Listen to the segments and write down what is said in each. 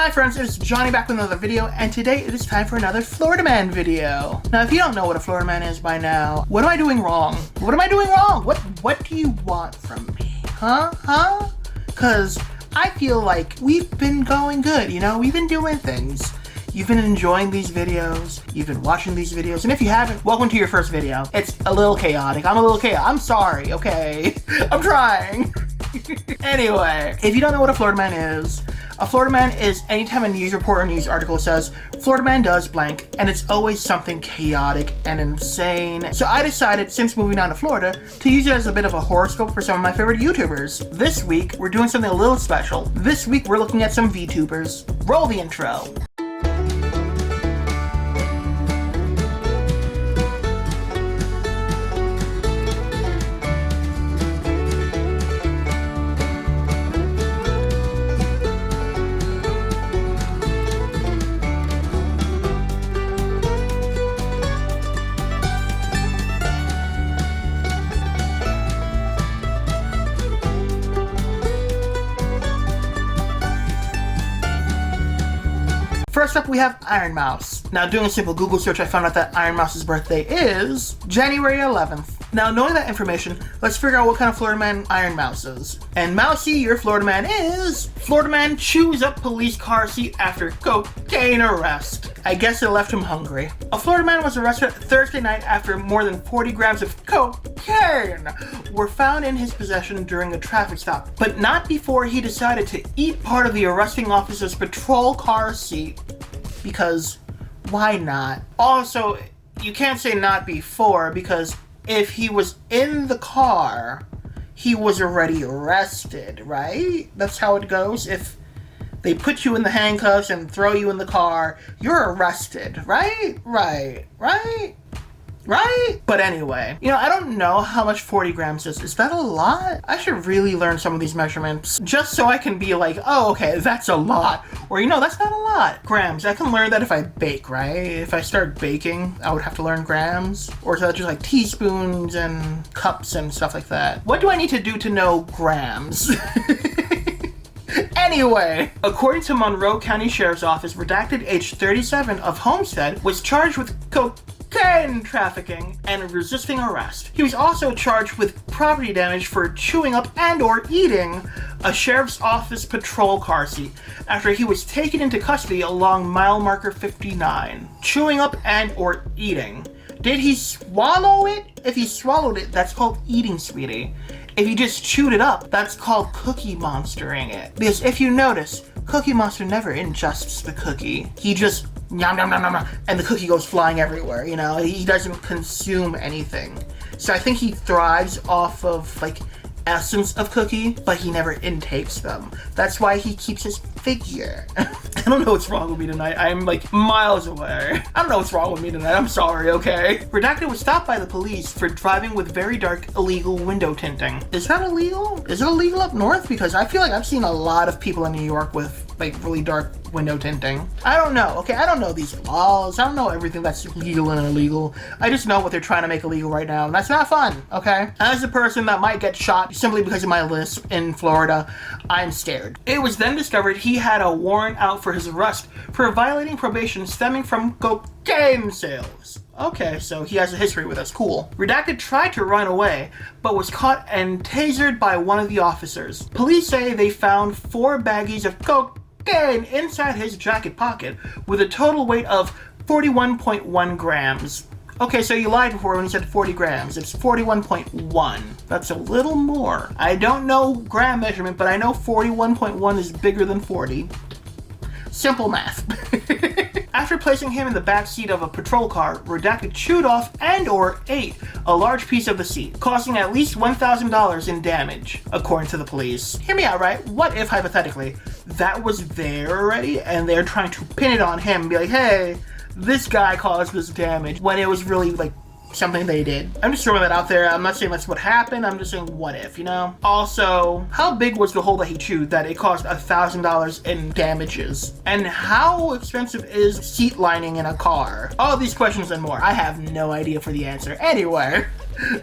Hi friends, it's Johnny back with another video, and today it is time for another Florida Man video. Now if you don't know what a Florida Man is by now, what am I doing wrong? What am I doing wrong? What do you want from me? Huh? Cause I feel like we've been going good, you know? We've been doing things. You've been enjoying these videos, you've been watching these videos, and if you haven't, welcome to your first video. It's a little chaotic, I'm sorry, okay? I'm trying. Anyway, if you don't know what a Florida Man is, a Florida Man is anytime a news report or news article says, Florida Man does blank, and it's always something chaotic and insane. So I decided, since moving down to Florida, to use it as a bit of a horoscope for some of my favorite YouTubers. This week, we're doing something a little special. This week, we're looking at some VTubers. Roll the intro. First up, we have Ironmouse. Now, doing a simple Google search, I found out that Ironmouse's birthday is January 11th. Now, knowing that information, let's figure out what kind of Florida Man Ironmouse is. And Mousy, your Florida Man is... Florida Man chews up police car seat after cocaine arrest. I guess it left him hungry. A Florida man was arrested Thursday night after more than 40 grams of cocaine were found in his possession during a traffic stop, but not before he decided to eat part of the arresting officer's patrol car seat. Because why not? Also, you can't say not before, because if he was in the car, he was already arrested, right? That's how it goes. If they put you in the handcuffs and throw you in the car, you're arrested, right? Right? But anyway, you know, I don't know how much 40 grams is. Is that a lot? I should really learn some of these measurements just so I can be like, oh, okay, that's a lot. Or, you know, that's not a lot. Grams, I can learn that if I bake, right? If I start baking, I would have to learn grams. Or is that just like teaspoons and cups and stuff like that? What do I need to do to know grams? Anyway, according to Monroe County Sheriff's Office, redacted age 37 of Homestead was charged with cocaine trafficking and resisting arrest. He was also charged with property damage for chewing up and or eating a sheriff's office patrol car seat after he was taken into custody along mile marker 59. Chewing up and or eating. Did he swallow it? If he swallowed it, that's called eating, sweetie. If he just chewed it up, that's called Cookie Monstering it. Because if you notice, Cookie Monster never ingests the cookie. He just nom nom nom nom nom, and the cookie goes flying everywhere, you know? He doesn't consume anything. So I think he thrives off of, like, essence of cookie, but he never intakes them. That's why he keeps his figure. I don't know what's wrong with me tonight. I'm like miles away. I don't know what's wrong with me tonight. I'm sorry, okay? Redacted was stopped by the police for driving with very dark illegal window tinting. Is that illegal? Is it illegal up north? Because I feel like I've seen a lot of people in New York with like really dark window tinting. I don't know, okay? I don't know these laws. I don't know everything that's legal and illegal. I just know what they're trying to make illegal right now, and that's not fun, okay? As a person that might get shot simply because of my lisp in Florida, I'm scared. It was then discovered he had a warrant out for his arrest for violating probation stemming from cocaine sales. Okay, so he has a history with us, cool. Redacted tried to run away, but was caught and tasered by one of the officers. Police say they found 4 baggies of cocaine inside his jacket pocket with a total weight of 41.1 grams. Okay, so you lied before when you said 40 grams. It's 41.1. That's a little more. I don't know gram measurement, but I know 41.1 is bigger than 40. Simple math. After placing him in the back seat of a patrol car, Redacted chewed off and or ate a large piece of the seat, causing at least $1,000 in damage, according to the police. Hear me out, right? What if, hypothetically, that was there already, and they're trying to pin it on him and be like, hey, this guy caused this damage, when it was really, like, something they did. I'm just throwing that out there. I'm not saying that's what happened. I'm just saying what if, you know? Also, how big was the hole that he chewed that it cost $1,000 in damages? And how expensive is seat lining in a car? All these questions and more. I have no idea for the answer. Anyway,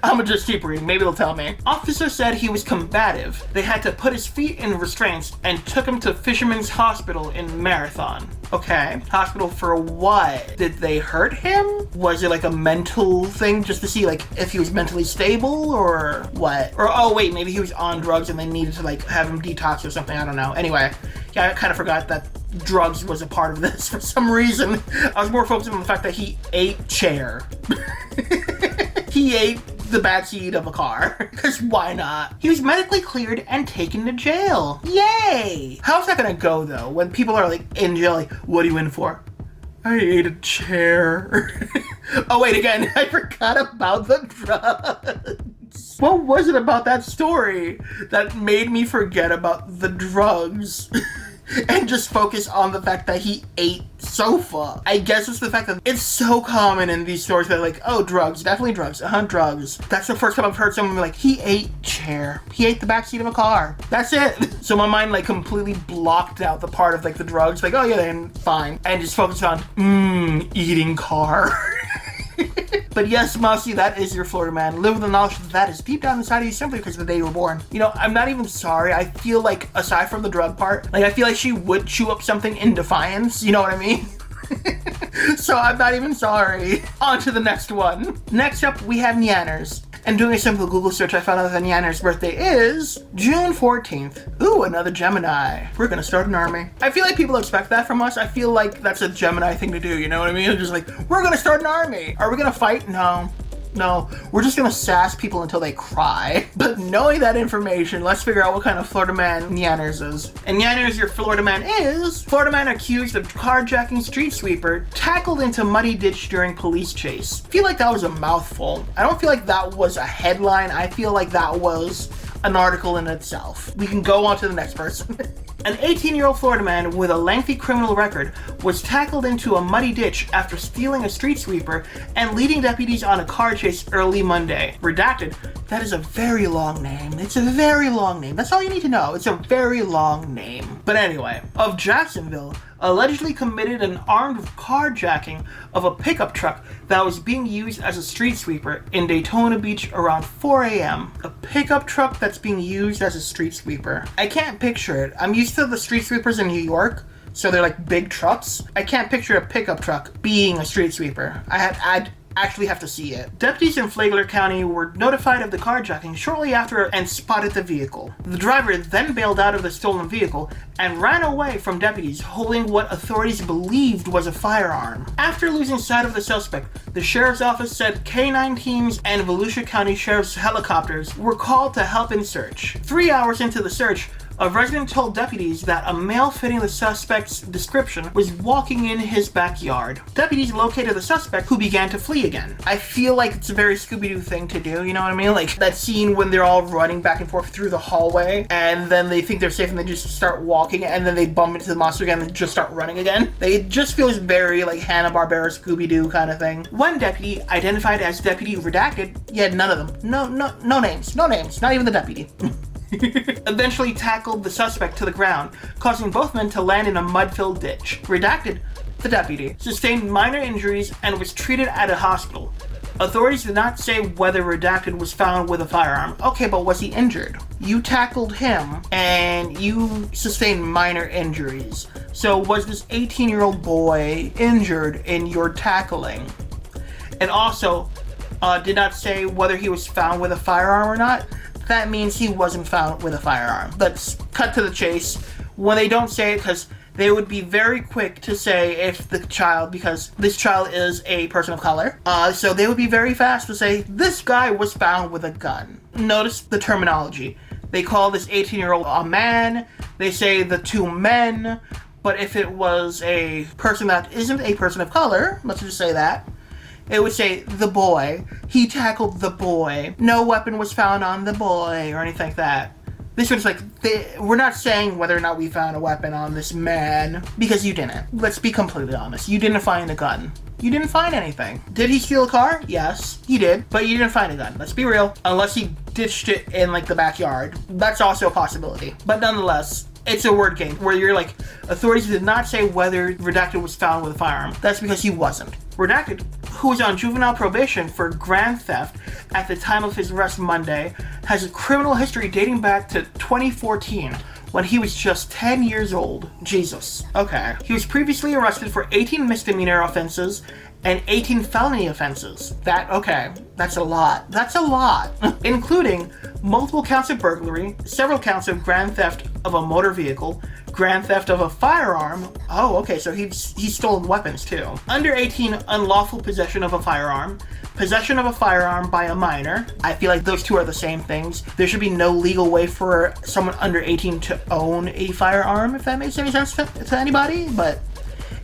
I'm just keep reading, maybe they'll tell me. Officer said he was combative. They had to put his feet in restraints and took him to Fisherman's Hospital in Marathon. Okay, hospital for what? Did they hurt him? Was it like a mental thing just to see like if he was mentally stable or what? Or oh wait, maybe he was on drugs and they needed to like have him detox or something, I don't know. Anyway, yeah, I kind of forgot that drugs was a part of this for some reason. I was more focused on the fact that he ate chair. He ate the backseat of a car, because why not? He was medically cleared and taken to jail. Yay! How's that gonna go though, when people are like in jail, like, what are you in for? I ate a chair. Oh wait, again, I forgot about the drugs. What was it about that story that made me forget about the drugs? And just focus on the fact that he ate sofa. I guess it's the fact that it's so common in these stories that like, oh, drugs, definitely drugs, drugs. That's the first time I've heard someone be like, he ate chair. He ate the backseat of a car. That's it. So my mind like completely blocked out the part of like the drugs, like, oh yeah, then fine. And just focused on, eating car. But yes, Mousy, that is your Florida man. Live with the knowledge that is deep down inside of you simply because of the day you were born. You know, I'm not even sorry. I feel like, aside from the drug part, like I feel like she would chew up something in defiance. You know what I mean? So I'm not even sorry. On to the next one. Next up, we have Nyanners. And doing a simple Google search, I found out that Nyanners' birthday is June 14th. Ooh, another Gemini. We're gonna start an army. I feel like people expect that from us. I feel like that's a Gemini thing to do, you know what I mean? It's just like, we're gonna start an army. Are we gonna fight? No, we're just gonna sass people until they cry. But knowing that information, let's figure out what kind of Florida man Nyanners is. And Nyanners, your Florida man is Florida man accused of carjacking street sweeper, tackled into muddy ditch during police chase. I feel like that was a mouthful. I don't feel like that was a headline. I feel like that was an article in itself. We can go on to the next person. An 18-year-old Florida man with a lengthy criminal record was tackled into a muddy ditch after stealing a street sweeper and leading deputies on a car chase early Monday. Redacted, that is a very long name. It's a very long name. That's all you need to know. It's a very long name. But anyway, of Jacksonville, allegedly committed an armed carjacking of a pickup truck that was being used as a street sweeper in Daytona Beach around 4 a.m. A pickup truck that's being used as a street sweeper. I can't picture it. I'm used to the street sweepers in New York, so they're like big trucks. I can't picture a pickup truck being a street sweeper. I'd actually have to see it. Deputies in Flagler County were notified of the carjacking shortly after and spotted the vehicle. The driver then bailed out of the stolen vehicle and ran away from deputies holding what authorities believed was a firearm. After losing sight of the suspect, the sheriff's office said K-9 teams and Volusia County Sheriff's helicopters were called to help in search. 3 hours into the search, a resident told deputies that a male fitting the suspect's description was walking in his backyard. Deputies located the suspect, who began to flee again. I feel like it's a very Scooby-Doo thing to do, you know what I mean? Like that scene when they're all running back and forth through the hallway, and then they think they're safe and they just start walking, and then they bump into the monster again and just start running again. It just feels very like Hanna-Barbera Scooby-Doo kind of thing. One deputy, identified as Deputy Redacted, yeah, none of them. No names, not even the deputy. Eventually tackled the suspect to the ground, causing both men to land in a mud-filled ditch. Redacted, the deputy, sustained minor injuries and was treated at a hospital. Authorities did not say whether Redacted was found with a firearm. Okay, but was he injured? You tackled him and you sustained minor injuries. So was this 18-year-old boy injured in your tackling? And also, did not say whether he was found with a firearm or not. That means he wasn't found with a firearm. Let's cut to the chase. When they don't say it, because they would be very quick to say if the child, because this child is a person of color, so they would be very fast to say, this guy was found with a gun. Notice the terminology. They call this 18-year-old a man, they say the two men, but if it was a person that isn't a person of color, let's just say that, it would say, the boy. He tackled the boy. No weapon was found on the boy, or anything like that. This one's like, we're not saying whether or not we found a weapon on this man, because you didn't. Let's be completely honest. You didn't find a gun. You didn't find anything. Did he steal a car? Yes, he did, but you didn't find a gun. Let's be real. Unless he ditched it in, like, the backyard. That's also a possibility. But nonetheless, it's a word game where you're like, authorities did not say whether Redacted was found with a firearm. That's because he wasn't. Redacted, who was on juvenile probation for grand theft at the time of his arrest Monday, has a criminal history dating back to 2014, when he was just 10 years old. Jesus. Okay. He was previously arrested for 18 misdemeanor offenses and 18 felony offenses. That's a lot. That's a lot. Including multiple counts of burglary, several counts of grand theft of a motor vehicle, grand theft of a firearm. Oh, okay, so he's stolen weapons too. Under 18, unlawful possession of a firearm, possession of a firearm by a minor. I feel like those two are the same things. There should be no legal way for someone under 18 to own a firearm, if that makes any sense to anybody, but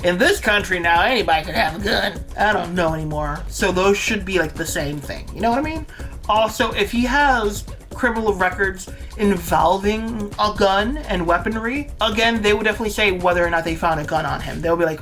in this country now, anybody can have a gun. I don't know anymore. So those should be like the same thing. You know what I mean? Also, if he has criminal records involving a gun and weaponry, again, they would definitely say whether or not they found a gun on him. They'll be like,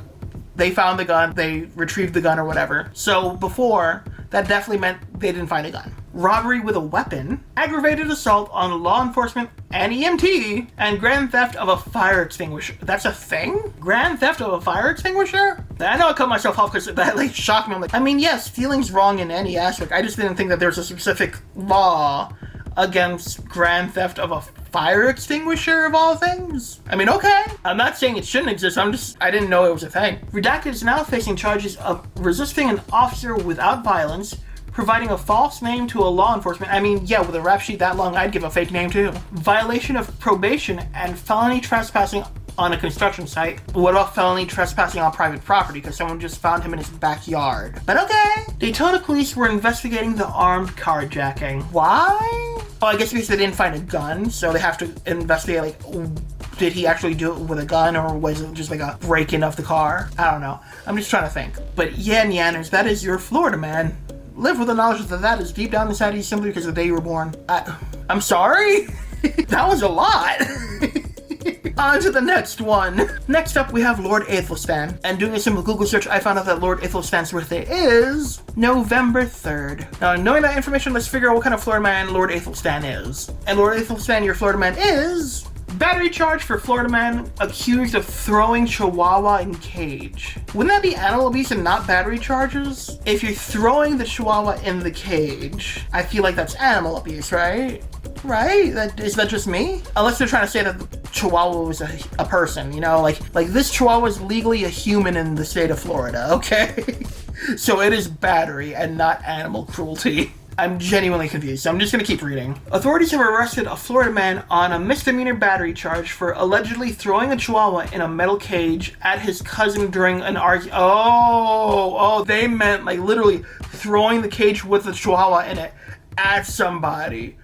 they found the gun, they retrieved the gun or whatever. So before, that definitely meant they didn't find a gun. Robbery with a weapon, aggravated assault on law enforcement and EMT, and grand theft of a fire extinguisher. That's a thing? Grand theft of a fire extinguisher? I know I cut myself off because that like shocked me. I'm like, I mean, yes, stealing's wrong in any aspect. I just didn't think that there's a specific law against grand theft of a fire extinguisher of all things. I mean, okay. I'm not saying it shouldn't exist. I didn't know it was a thing. Redacted is now facing charges of resisting an officer without violence, providing a false name to a law enforcement. I mean, yeah, with a rap sheet that long, I'd give a fake name too. Violation of probation and felony trespassing on a construction site. What about felony trespassing on private property? Because someone just found him in his backyard. But okay. Daytona police were investigating the armed carjacking. Why? Well, I guess because they didn't find a gun, so they have to investigate, like, did he actually do it with a gun, or was it just like a break-in of the car? I don't know. I'm just trying to think. But yeah, Nyanners, that is your Florida man. Live with the knowledge that is deep down inside you simply because of the day you were born. I'm sorry? That was a lot. On to the next one. Next up, we have Lord Aethelstan. And doing a simple Google search, I found out that Lord Aethelstan's birthday is November 3rd. Now, knowing that information, let's figure out what kind of Florida man Lord Aethelstan is. And Lord Aethelstan, your Florida man is battery charge for Florida man accused of throwing Chihuahua in cage. Wouldn't that be animal abuse and not battery charges? If you're throwing the Chihuahua in the cage, I feel like that's animal abuse, right? Right? Is that just me? Unless they're trying to say that the Chihuahua was a person, you know? Like this Chihuahua is legally a human in the state of Florida, okay? So it is battery and not animal cruelty. I'm genuinely confused, so I'm just gonna keep reading. Authorities have arrested a Florida man on a misdemeanor battery charge for allegedly throwing a Chihuahua in a metal cage at his cousin during an argument. Oh, they meant like literally throwing the cage with the Chihuahua in it at somebody.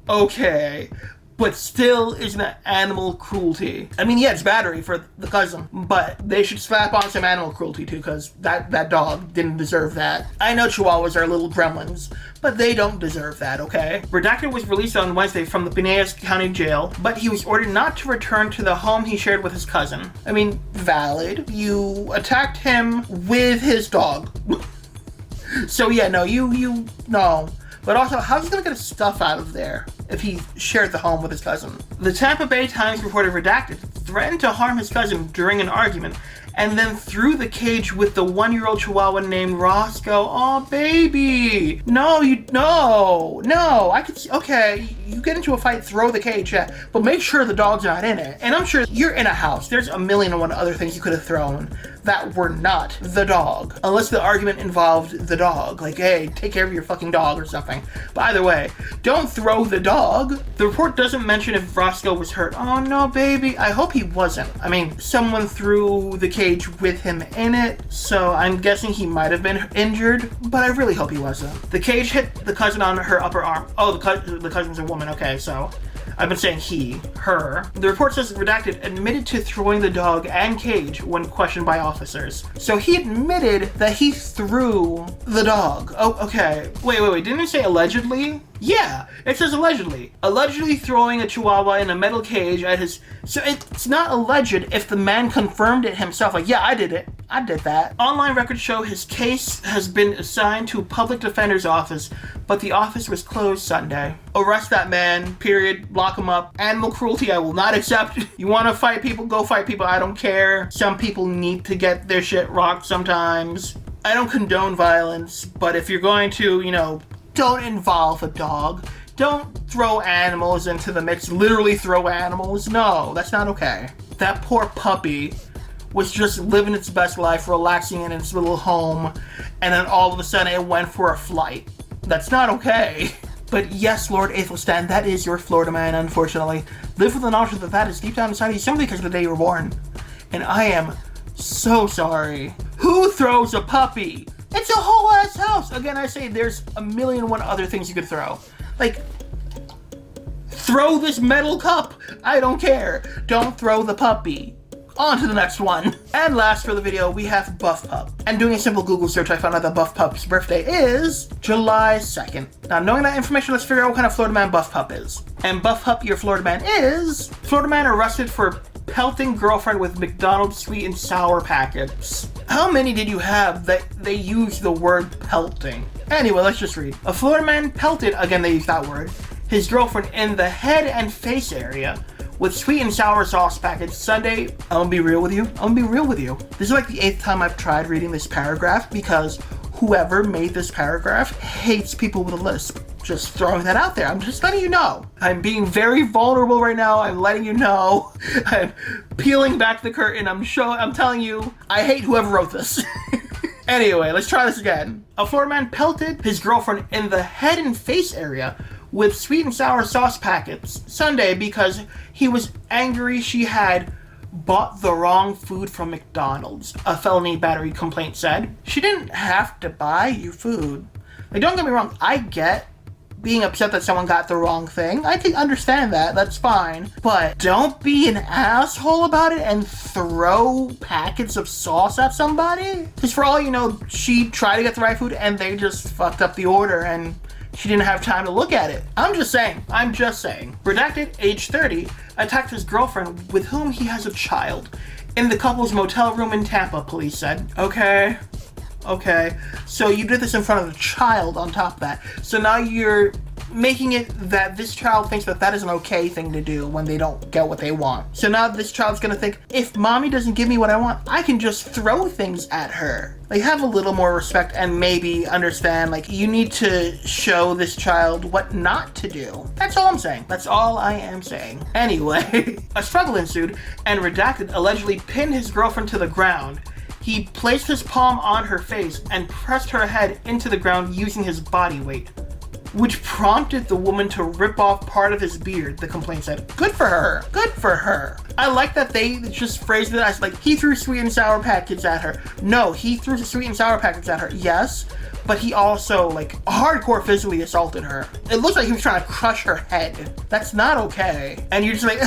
Okay. But still isn't it animal cruelty? I mean, yeah, it's battery for the cousin, but they should slap on some animal cruelty too, because that dog didn't deserve that. I know Chihuahuas are little gremlins, but they don't deserve that, okay? Redacted was released on Wednesday from the Pinellas County Jail, but he was ordered not to return to the home he shared with his cousin. I mean, valid. You attacked him with his dog. So yeah, no, no. But also, how's he gonna get his stuff out of there if he shared the home with his cousin? The Tampa Bay Times reported Redacted threatened to harm his cousin during an argument and then threw the cage with the 1-year-old Chihuahua named Roscoe. Oh, baby. No, I could see, okay, you get into a fight, throw the cage, yeah, but make sure the dog's not in it. And I'm sure you're in a house. There's a million and one other things you could have thrown that were not the dog. Unless the argument involved the dog. Like, hey, take care of your fucking dog or something. But either way, don't throw the dog. The report doesn't mention if Roscoe was hurt. Oh no, baby. I hope he wasn't. I mean, someone threw the cage with him in it, so I'm guessing he might have been injured, but I really hope he wasn't. The cage hit the cousin on her upper arm. Oh, the cousin's a woman. Okay, so I've been saying he, her. The report says Redacted admitted to throwing the dog and cage when questioned by officers. So he admitted that he threw the dog. Oh, okay. Wait. Didn't it say allegedly? Yeah, it says allegedly. Allegedly throwing a Chihuahua in a metal cage at his... So it's not alleged if the man confirmed it himself. Like, yeah, I did it. I did that. Online records show his case has been assigned to a public defender's office, but the office was closed Sunday. Arrest that man, period. Lock him up. Animal cruelty, I will not accept. You want to fight people, go fight people. I don't care. Some people need to get their shit rocked sometimes. I don't condone violence, but if you're going to, don't involve a dog. Don't throw animals into the mix. Literally throw animals. No, that's not okay. That poor puppy was just living its best life, relaxing in its little home, and then all of a sudden it went for a flight. That's not okay. But yes, Lord Aethelstan, that is your Florida man, unfortunately. Live with the knowledge that that is deep down inside you simply because of the day you were born. And I am so sorry. Who throws a puppy? It's a whole ass house. Again, I say there's a million and one other things you could throw. Like, throw this metal cup. I don't care. Don't throw the puppy. On to the next one. And last for the video, we have Buff Pup. And doing a simple Google search, I found out that Buff Pup's birthday is July 2nd. Now, knowing that information, let's figure out what kind of Florida man Buff Pup is. And Buff Pup, your Florida man is Florida man arrested for pelting girlfriend with McDonald's sweet and sour packets. How many did you have that they used the word pelting? Anyway, let's just read. A Florida man pelted, again they used that word, his girlfriend in the head and face area with sweet and sour sauce packets Sunday. I'm gonna be real with you. This is like the 8th time I've tried reading this paragraph because whoever made this paragraph hates people with a lisp. Just throwing that out there. I'm just letting you know. I'm being very vulnerable right now. I'm letting you know. I'm peeling back the curtain. I'm telling you, I hate whoever wrote this. Anyway, let's try this again. A Florida man pelted his girlfriend in the head and face area with sweet and sour sauce packets Sunday because he was angry she had bought the wrong food from McDonald's, a felony battery complaint said. She didn't have to buy you food. Like, don't get me wrong, I get being upset that someone got the wrong thing. I can understand that, that's fine. But don't be an asshole about it and throw packets of sauce at somebody. Because for all you know, she tried to get the right food and they just fucked up the order and she didn't have time to look at it. I'm just saying. Redacted, age 30, attacked his girlfriend with whom he has a child in the couple's motel room in Tampa, police said. Okay. So you did this in front of the child on top of that. So now you're making it that this child thinks that that is an okay thing to do when they don't get what they want. So now this child's gonna think, if mommy doesn't give me what I want, I can just throw things at her. Like, have a little more respect and maybe understand, like, you need to show this child what not to do. That's all I'm saying. That's all I am saying. Anyway, a struggle ensued and Redacted allegedly pinned his girlfriend to the ground. He placed his palm on her face and pressed her head into the ground using his body weight, which prompted the woman to rip off part of his beard, the complaint said. Good for her. I like that they just phrased it as like, he threw sweet and sour packets at her. No, he threw sweet and sour packets at her, yes, but he also, like, hardcore physically assaulted her. It looks like he was trying to crush her head. That's not okay. And you're just like,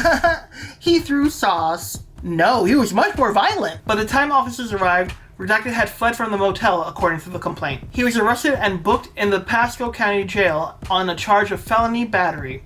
he threw sauce. No, he was much more violent. By the time officers arrived, Redacted had fled from the motel, according to the complaint. He was arrested and booked in the Pasco County Jail on a charge of felony battery.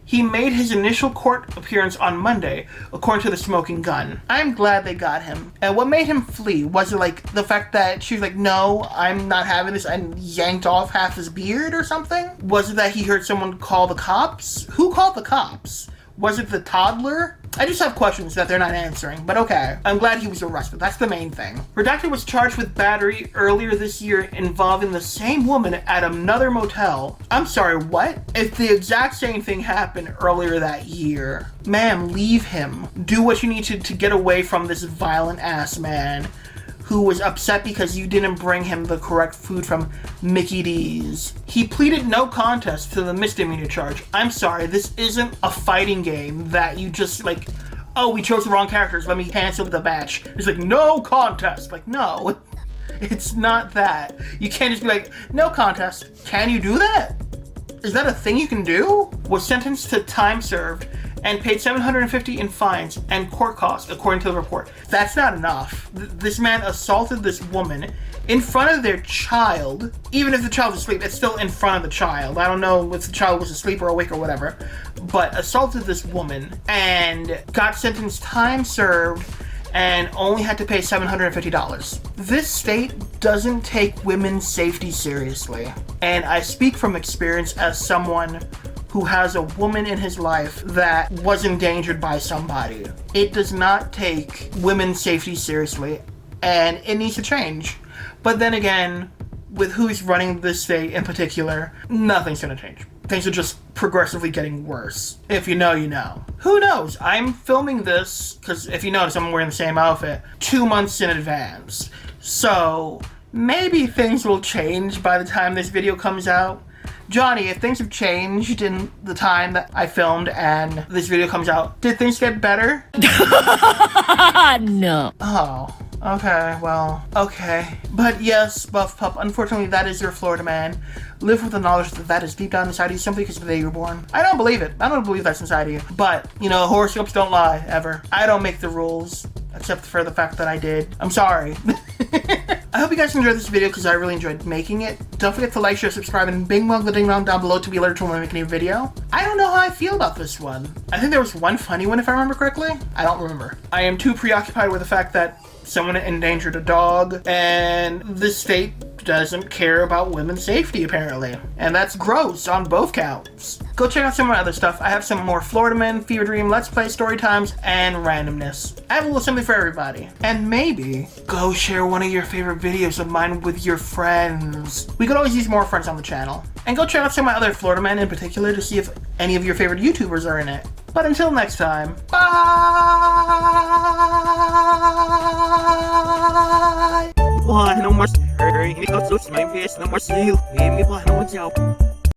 He made his initial court appearance on Monday, according to the Smoking Gun. I'm glad they got him. And what made him flee? Was it like the fact that she was like, no, I'm not having this, and yanked off half his beard or something? Was it that he heard someone call the cops? Who called the cops? Was it the toddler? I just have questions that they're not answering, but okay. I'm glad he was arrested. That's the main thing. Redacted was charged with battery earlier this year involving the same woman at another motel. I'm sorry, what? If the exact same thing happened earlier that year, ma'am, leave him. Do what you need to get away from this violent ass man who was upset because you didn't bring him the correct food from Mickey D's. He pleaded no contest to the misdemeanor charge. I'm sorry, this isn't a fighting game that you just like, oh, we chose the wrong characters, let me cancel the match. It's like, no contest. Like, no, it's not that. You can't just be like, no contest. Can you do that? Is that a thing you can do? Was sentenced to time served and paid $750 in fines and court costs, according to the report. That's not enough. This man assaulted this woman in front of their child. Even if the child was asleep, it's still in front of the child. I don't know if the child was asleep or awake or whatever, but assaulted this woman and got sentenced time served and only had to pay $750. This state doesn't take women's safety seriously. And I speak from experience as someone who has a woman in his life that was endangered by somebody. It does not take women's safety seriously, and it needs to change. But then again, with who's running this state in particular, nothing's gonna change. Things are just progressively getting worse. If you know, you know. Who knows? I'm filming this, because if you notice, I'm wearing the same outfit, 2 months in advance. So, maybe things will change by the time this video comes out. Johnny, if things have changed in the time that I filmed and this video comes out, did things get better? No. Oh. Okay, well, okay. But yes, Buff Pup, unfortunately that is your Florida man. Live with the knowledge that that is deep down inside of you simply because of the day you were born. I don't believe it. I don't believe that's inside of you. But, you know, horoscopes don't lie, ever. I don't make the rules, except for the fact that I did. I'm sorry. I hope you guys enjoyed this video because I really enjoyed making it. Don't forget to like, share, subscribe, and bing bong the ding dong down below to be alerted when I make a new video. I don't know how I feel about this one. I think there was one funny one if I remember correctly. I don't remember. I am too preoccupied with the fact that someone endangered a dog, and this state doesn't care about women's safety, apparently. And that's gross on both counts. Go check out some of my other stuff. I have some more Florida Man, Fever Dream, Let's Play, story times, and randomness. I have a little something for everybody. And maybe go share one of your favorite videos of mine with your friends. We could always use more friends on the channel. And go check out some of my other Florida Men in particular to see if any of your favorite YouTubers are in it. But until next time, bye! Why no more scary? He goes to my face, no more sleep. Leave me, why no more joke?